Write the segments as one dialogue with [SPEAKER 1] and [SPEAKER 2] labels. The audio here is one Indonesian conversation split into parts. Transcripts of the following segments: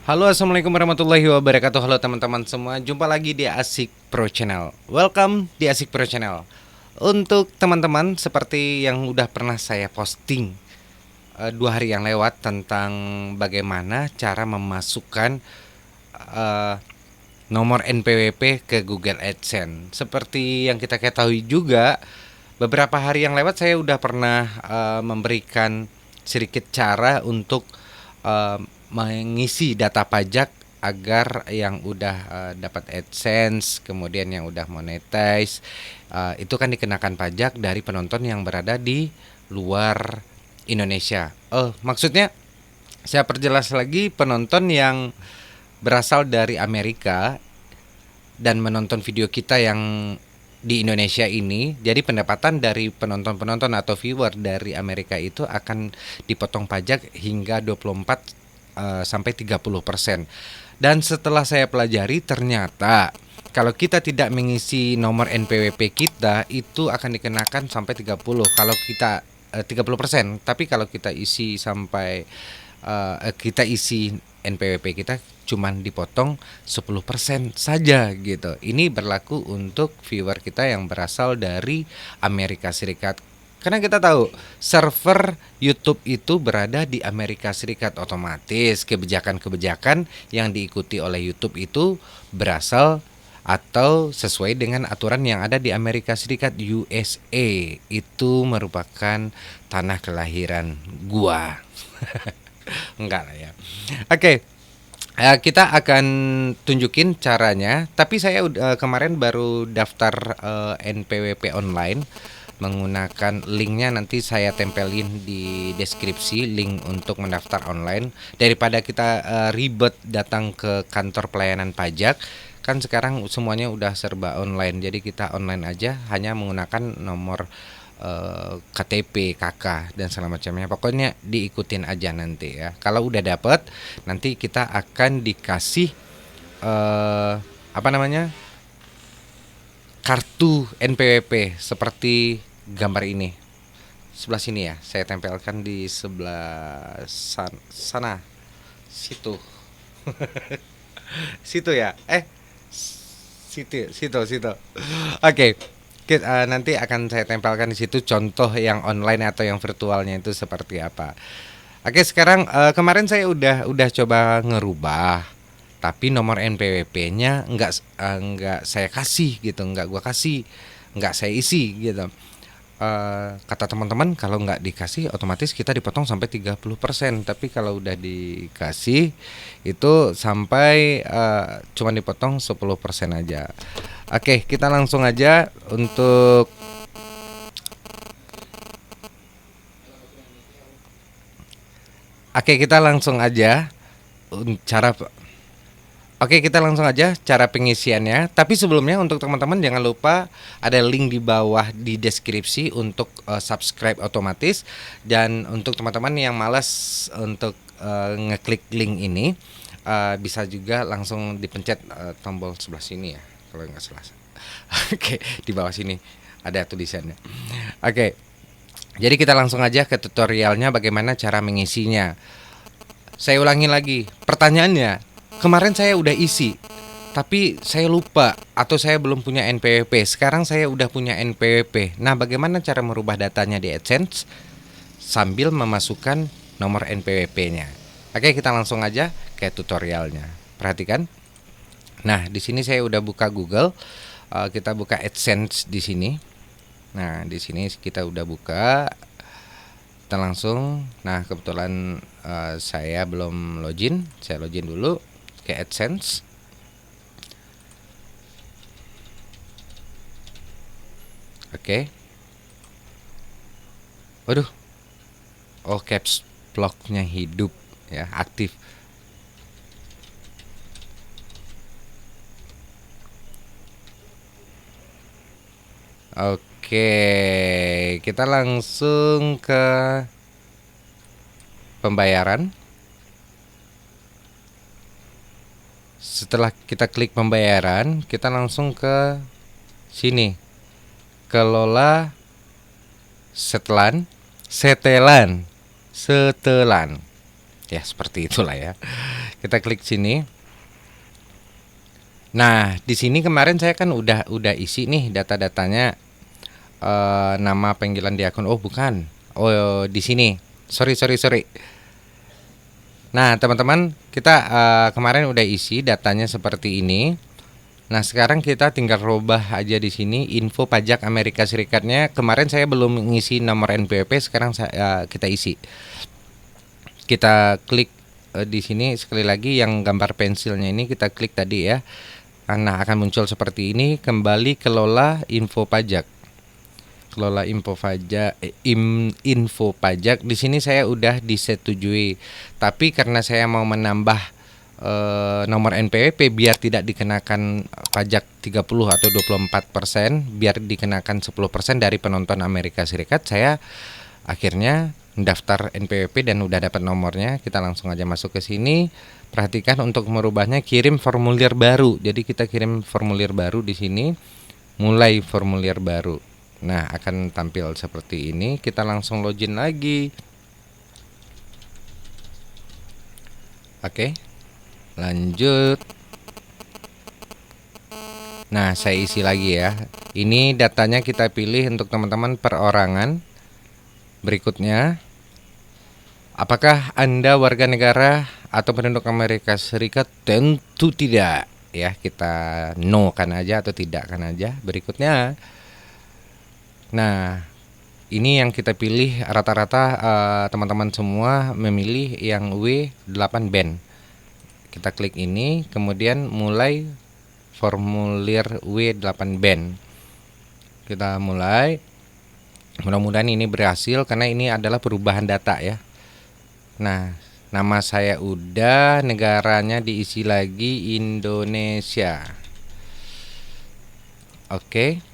[SPEAKER 1] Halo, assalamualaikum warahmatullahi wabarakatuh. Halo teman-teman semua, jumpa lagi di Asik Pro Channel. Welcome di Asik Pro Channel. Untuk teman-teman, seperti yang udah pernah saya posting 2 hari yang lewat tentang bagaimana cara memasukkan eh, nomor NPWP ke Google AdSense. Seperti yang kita ketahui juga, beberapa hari yang lewat saya udah pernah memberikan sedikit cara untuk eh, mengisi data pajak agar yang udah dapat AdSense, kemudian yang udah monetize, itu kan dikenakan pajak dari penonton yang berada di luar Indonesia. Maksudnya saya perjelas lagi, penonton yang berasal dari Amerika dan menonton video kita yang di Indonesia ini, jadi pendapatan dari penonton-penonton atau viewer dari Amerika itu akan dipotong pajak hingga 24 sampai 30%. Dan setelah saya pelajari, ternyata kalau kita tidak mengisi nomor NPWP kita itu akan dikenakan sampai 30. Kalau kita 30%, tapi kalau kita isi sampai kita isi NPWP kita cuman dipotong 10% saja gitu. Ini berlaku untuk viewer kita yang berasal dari Amerika Serikat. Karena kita tahu server YouTube itu berada di Amerika Serikat, otomatis kebijakan-kebijakan yang diikuti oleh YouTube itu berasal atau sesuai dengan aturan yang ada di Amerika Serikat, USA. Itu merupakan tanah kelahiran gua. Enggak lah ya. Oke, kita akan tunjukin caranya. Tapi saya kemarin baru daftar NPWP online menggunakan linknya, nanti saya tempelin di deskripsi link untuk mendaftar online. Daripada kita ribet datang ke kantor pelayanan pajak, kan sekarang semuanya udah serba online. Jadi kita online aja, hanya menggunakan nomor KTP, KK dan segala macamnya. Pokoknya diikutin aja nanti ya. Kalau udah dapet, nanti kita akan dikasih apa namanya, kartu NPWP seperti gambar ini. Sebelah sini ya, saya tempelkan di sebelah sana, situ. Situ ya. Situ. Oke. Nanti akan saya tempelkan di situ contoh yang online atau yang virtualnya itu seperti apa. Oke, sekarang kemarin saya udah coba ngerubah, tapi nomor NPWP-nya nggak saya kasih gitu, nggak gua kasih, nggak saya isi gitu. Kata teman-teman kalau nggak dikasih otomatis kita dipotong sampai 30%, tapi kalau udah dikasih itu sampai cuma dipotong 10% aja. Oke, kita langsung aja untuk Oke, kita langsung aja cara Oke, kita langsung aja cara pengisiannya. Tapi sebelumnya untuk teman-teman jangan lupa ada link di bawah di deskripsi untuk subscribe otomatis. Dan untuk teman-teman yang malas untuk ngeklik link ini, bisa juga langsung dipencet tombol sebelah sini ya, kalau nggak salah. Oke, di bawah sini ada tulisannya. Oke, jadi kita langsung aja ke tutorialnya bagaimana cara mengisinya. Saya ulangi lagi, pertanyaannya, kemarin saya udah isi, tapi saya lupa atau saya belum punya NPWP. Sekarang saya udah punya NPWP. Nah, bagaimana cara merubah datanya di AdSense sambil memasukkan nomor NPWP-nya? Oke, kita langsung aja ke tutorialnya. Perhatikan. Nah, di sini saya udah buka Google. Kita buka AdSense di sini. Nah, di sini kita udah buka. Kita langsung. Nah, kebetulan saya belum login. Saya login dulu ke AdSense. Oke. Waduh. Oh, caps lock-nya hidup ya, aktif. Oke, kita langsung ke pembayaran. Setelah kita klik pembayaran, kita langsung ke sini, kelola setelan. Ya, seperti itulah ya. Kita klik sini. Nah, di sini kemarin saya kan udah isi nih data-datanya, nama panggilan di akun. Oh, bukan. Oh, di sini. Sorry. Nah, teman-teman, kita kemarin udah isi datanya seperti ini. Nah, sekarang kita tinggal rubah aja di sini info pajak Amerika Serikatnya. Kemarin saya belum ngisi nomor NPWP, sekarang kita isi. Kita klik di sini sekali lagi yang gambar pensilnya ini kita klik tadi ya. Nah, akan muncul seperti ini, kembali kelola info pajak. Kelola info pajak, info pajak. Di sini saya udah disetujui. Tapi karena saya mau menambah nomor NPWP biar tidak dikenakan pajak 30 atau 24%, biar dikenakan 10% dari penonton Amerika Serikat, saya akhirnya mendaftar NPWP dan udah dapat nomornya. Kita langsung aja masuk ke sini. Perhatikan untuk merubahnya, kirim formulir baru. Jadi kita kirim formulir baru di sini. Mulai formulir baru. Nah, akan tampil seperti ini. Kita langsung login lagi. Oke. Lanjut. Nah, saya isi lagi ya. Ini datanya kita pilih untuk teman-teman perorangan. Berikutnya, apakah Anda warga negara atau penduduk Amerika Serikat? Tentu tidak. Ya, kita no kan aja atau tidak kan aja. Berikutnya, nah, ini yang kita pilih rata-rata teman-teman semua memilih yang W8 band. Kita klik ini, kemudian mulai formulir W8 band. Kita mulai. Mudah-mudahan ini berhasil karena ini adalah perubahan data ya. Nah, nama saya udah, negaranya diisi lagi Indonesia. Oke.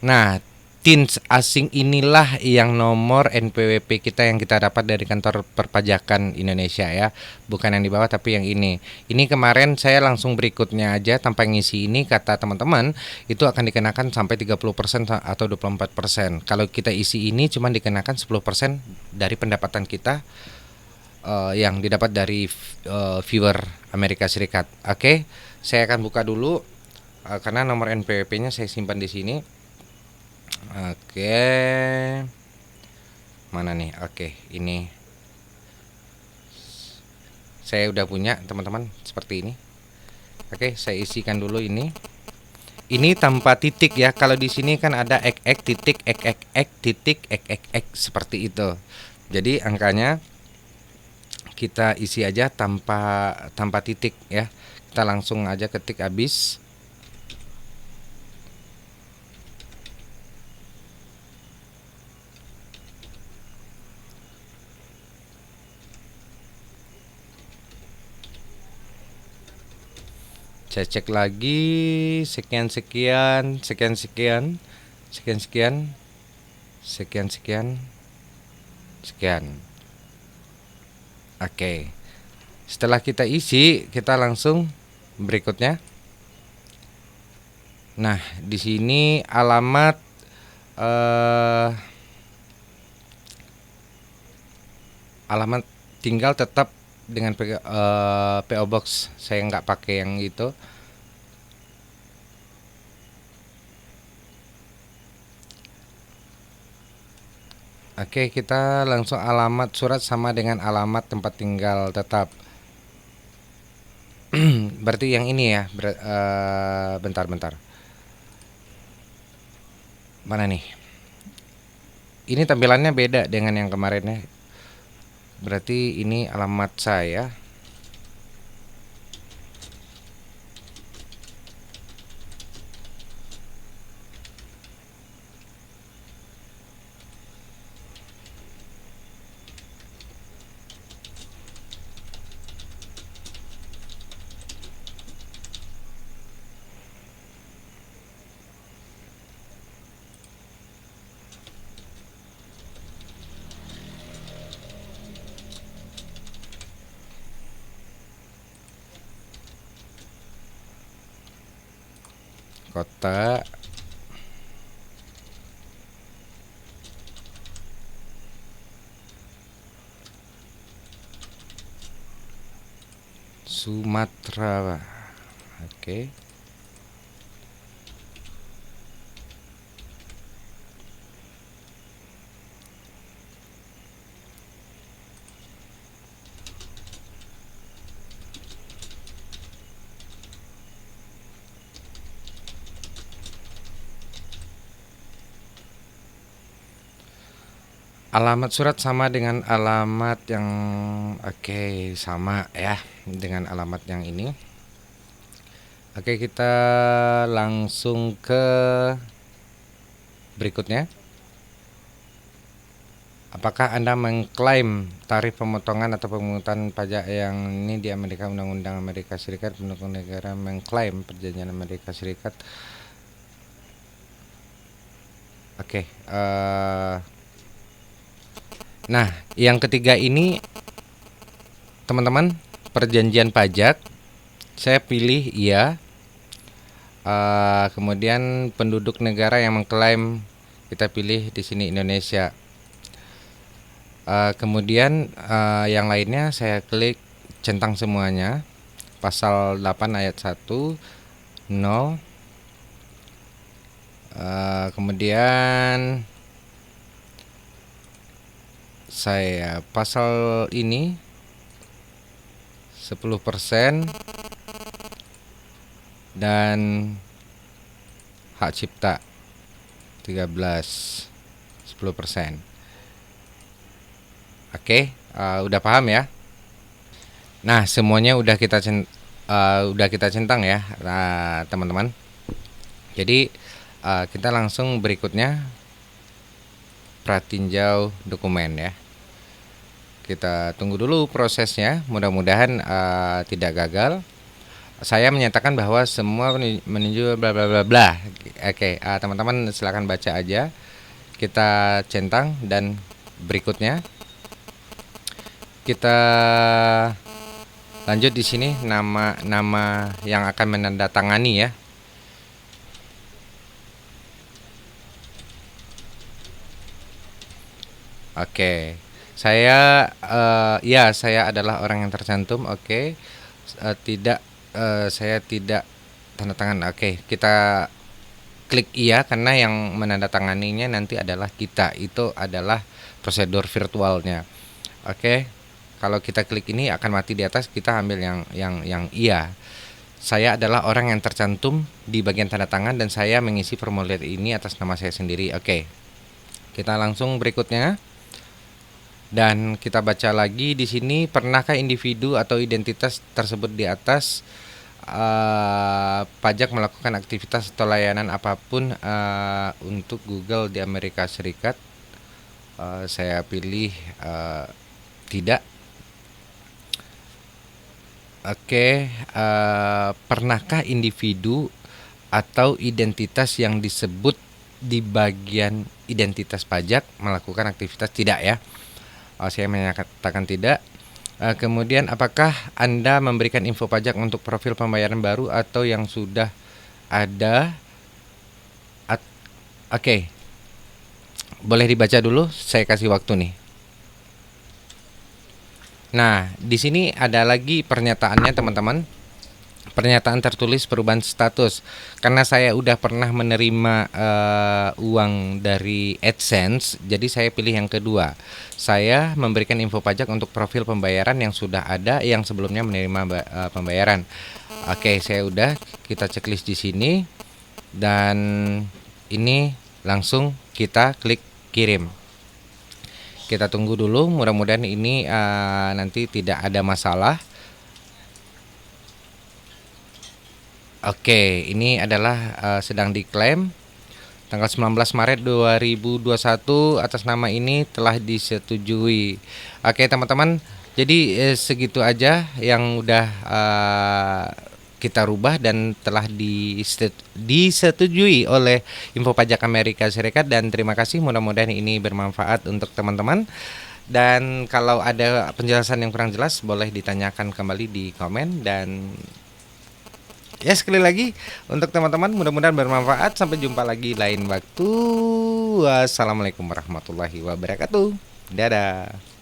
[SPEAKER 1] Nah, TINS asing inilah yang nomor NPWP kita yang kita dapat dari kantor perpajakan Indonesia ya. Bukan yang di bawah tapi yang ini. Ini kemarin saya langsung berikutnya aja tanpa ngisi ini, kata teman-teman itu akan dikenakan sampai 30% atau 24%. Kalau kita isi ini cuma dikenakan 10% dari pendapatan kita yang didapat dari viewer Amerika Serikat. Oke. Saya akan buka dulu karena nomor NPWP-nya saya simpan di sini. Oke, mana nih? Oke, ini saya udah punya teman-teman seperti ini. Oke, saya isikan dulu ini. Ini tanpa titik ya. Kalau di sini kan ada ek titik ek titik ek seperti itu. Jadi angkanya kita isi aja tanpa titik ya. Kita langsung aja ketik habis. Saya cek lagi sekian. Oke. Setelah kita isi, kita langsung berikutnya. Nah, di sini alamat alamat tinggal tetap dengan PO Box. Saya nggak pakai yang itu. Oke, kita langsung alamat surat sama dengan alamat tempat tinggal tetap. Berarti yang ini ya. Bentar. Mana nih? Ini tampilannya beda dengan yang kemarinnya. Berarti ini alamat saya. Kota Sumatera. Oke. Alamat surat sama dengan alamat yang oke, sama ya dengan alamat yang ini. Oke, kita langsung ke berikutnya. Apakah Anda mengklaim tarif pemotongan atau pemungutan pajak yang ini di Amerika, Undang-Undang Amerika Serikat, pendukung negara mengklaim perjanjian Amerika Serikat? Oke, nah, yang ketiga ini teman-teman, perjanjian pajak, saya pilih iya. Kemudian penduduk negara yang mengklaim, kita pilih di sini Indonesia. Kemudian yang lainnya saya klik centang semuanya. Pasal 8 ayat 1 0. Kemudian saya pasal ini 10% dan hak cipta 10%. Oke, udah paham ya? Nah, semuanya udah kita centang ya, teman-teman. Jadi kita langsung berikutnya pratinjau dokumen ya. Kita tunggu dulu prosesnya, mudah-mudahan tidak gagal. Saya menyatakan bahwa semua menuju bla bla bla bla. Oke, teman-teman silakan baca aja. Kita centang dan berikutnya kita lanjut di sini nama yang akan menandatangani ya. Oke. Saya saya adalah orang yang tercantum. Oke. Saya tidak tanda tangan. Oke, kita klik iya karena yang menandatanganinya nanti adalah kita. Itu adalah prosedur virtualnya. Oke. Kalau kita klik ini akan mati di atas, kita ambil yang iya. Saya adalah orang yang tercantum di bagian tanda tangan dan saya mengisi formulir ini atas nama saya sendiri. Oke. Kita langsung berikutnya. Dan kita baca lagi di sini, pernahkah individu atau identitas tersebut di atas pajak melakukan aktivitas atau layanan apapun untuk Google di Amerika Serikat? Saya pilih tidak. Oke, pernahkah individu atau identitas yang disebut di bagian identitas pajak melakukan aktivitas? Tidak ya. Saya menyatakan tidak. Kemudian apakah Anda memberikan info pajak untuk profil pembayaran baru atau yang sudah ada? Oke. Boleh dibaca dulu, saya kasih waktu nih. Nah, di sini ada lagi pernyataannya teman-teman. Pernyataan tertulis perubahan status. Karena saya udah pernah menerima uang dari AdSense, jadi saya pilih yang kedua. Saya memberikan info pajak untuk profil pembayaran yang sudah ada yang sebelumnya menerima pembayaran. Oke, saya udah, kita checklist di sini dan ini langsung kita klik kirim. Kita tunggu dulu, mudah-mudahan ini nanti tidak ada masalah. Oke, ini adalah sedang diklaim tanggal 19 Maret 2021 atas nama ini telah disetujui. Oke teman-teman, jadi segitu aja yang udah kita rubah dan telah disetujui oleh Info Pajak Amerika Serikat. Dan terima kasih, mudah-mudahan ini bermanfaat untuk teman-teman. Dan kalau ada penjelasan yang kurang jelas boleh ditanyakan kembali di komen. Dan ya sekali lagi untuk teman-teman mudah-mudahan bermanfaat. Sampai jumpa lagi lain waktu. Wassalamualaikum warahmatullahi wabarakatuh. Dadah.